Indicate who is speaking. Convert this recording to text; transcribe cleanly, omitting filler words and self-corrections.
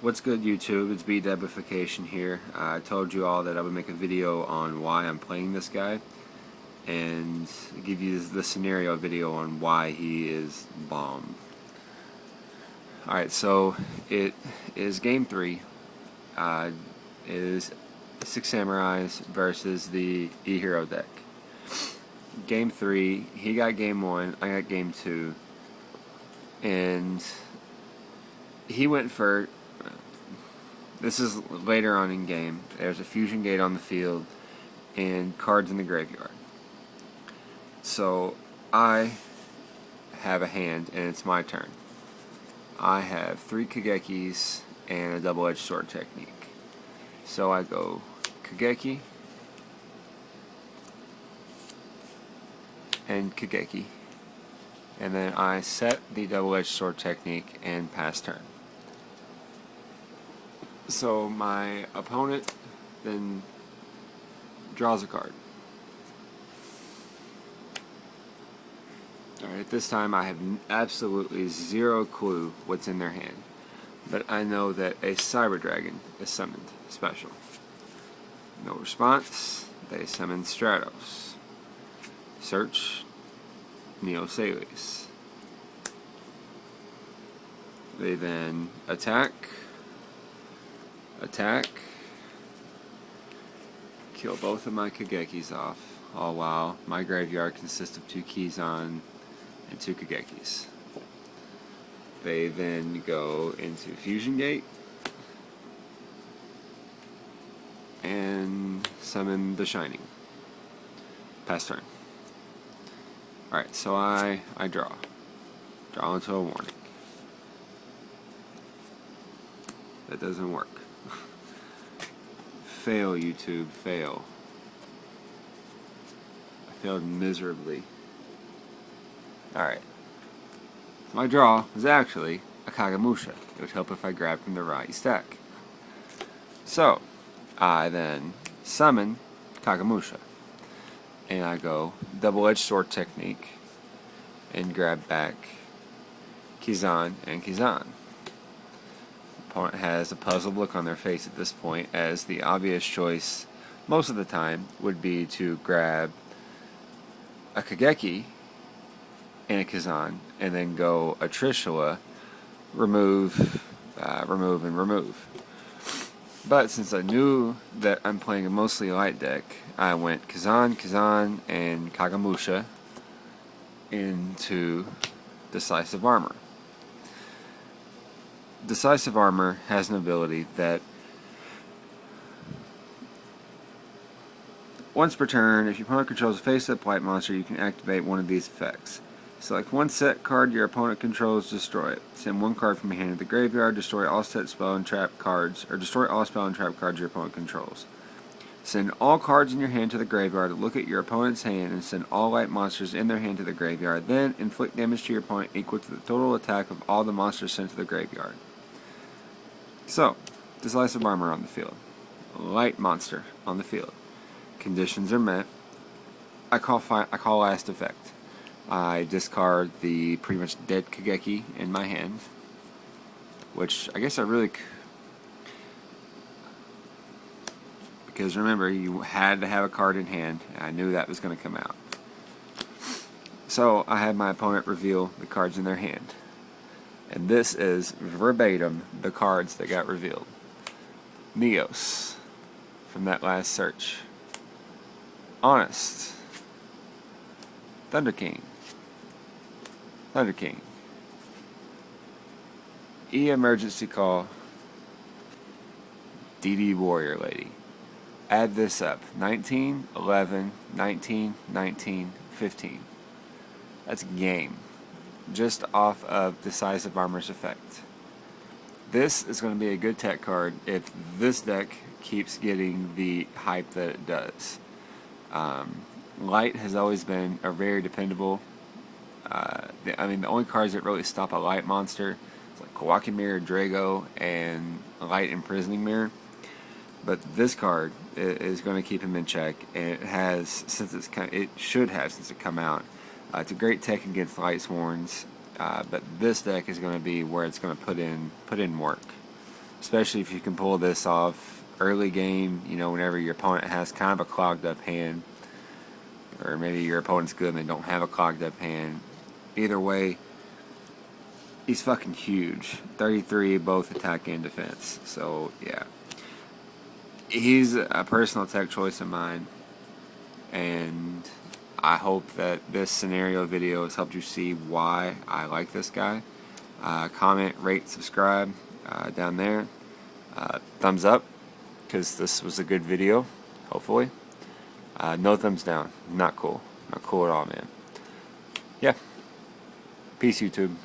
Speaker 1: What's good, YouTube? It's B-Debification here. I told you all that I would make a video on why I'm playing this guy and give you the scenario video on why he is bomb. Alright, so it is game 3. It is 6 Samurais versus the E-Hero deck. Game 3, he got game 1, I got game 2, and he went for... This is later on in game. There's a fusion gate on the field and cards in the graveyard. So I have a hand and it's my turn. I have 3 Kagekis and a double-edged sword technique. So I go Kageki and Kageki, and then I set the double-edged sword technique and pass turn. So my opponent then draws a card. Alright, this time I have absolutely zero clue what's in their hand, but I know that a Cyber Dragon is summoned special. No response, they summon Stratos. Search, Neosales. They then attack, kill both of my Kagekis off, all while my graveyard consists of 2 Kizan and 2 Kagekis. They then go into Fusion Gate and summon the Shining. Pass turn. Alright, so I draw. Draw into a warning. That doesn't work. Fail, YouTube, fail. I failed miserably. Alright. My draw was actually a Kagamusha. It would help if I grabbed from the right stack. So, I then summon Kagamusha. And I go double-edged sword technique and grab back Kizan and Kizan. Opponent has a puzzled look on their face at this point, as the obvious choice most of the time would be to grab a Kageki and a Kizan and then go a Trishula, remove, and remove. But since I knew that I'm playing a mostly light deck, I went Kizan, and Kagamusha into Decisive Armor. Decisive Armor has an ability that once per turn, if your opponent controls a face-up light monster, you can activate one of these effects. Select one set card your opponent controls, destroy it. Send one card from your hand to the graveyard, destroy all set spell and trap cards, or destroy all spell and trap cards your opponent controls. Send all cards in your hand to the graveyard, look at your opponent's hand, and send all light monsters in their hand to the graveyard. Then inflict damage to your opponent equal to the total attack of all the monsters sent to the graveyard. So, Decisive Armor on the field. Light monster on the field. Conditions are met. I call last effect. I discard the pretty much dead Kageki in my hand, which I guess I really... Because remember, you had to have a card in hand, and I knew that was going to come out. So I had my opponent reveal the cards in their hand. And this is verbatim the cards that got revealed. Neos, from that last search. Honest. Thunder King. E-Emergency Call. DD Warrior Lady. Add this up. 19, 11, 19, 19, 15. That's game. Just off of Decisive Armor's effect. This is going to be a good tech card if this deck keeps getting the hype that it does. Light has always been a very dependable... the only cards that really stop a light monster is like Kawaki Mirror, Drago, and Light Imprisoning Mirror. But this card is going to keep him in check, and it has it should have since it come out. It's a great tech against Light Sworns, but this deck is going to be where it's going to put in work. especially if you can pull this off early game, you know, whenever your opponent has kind of a clogged up hand, or maybe your opponent's good and they don't have a clogged up hand. Either way, he's fucking huge. 33 both attack and defense. So yeah, he's a personal tech choice of mine, and I hope that this scenario video has helped you see why I like this guy. Comment, rate, subscribe down there. Thumbs up, because this was a good video, hopefully. No thumbs down. Not cool. Not cool at all, man. Yeah. Peace, YouTube.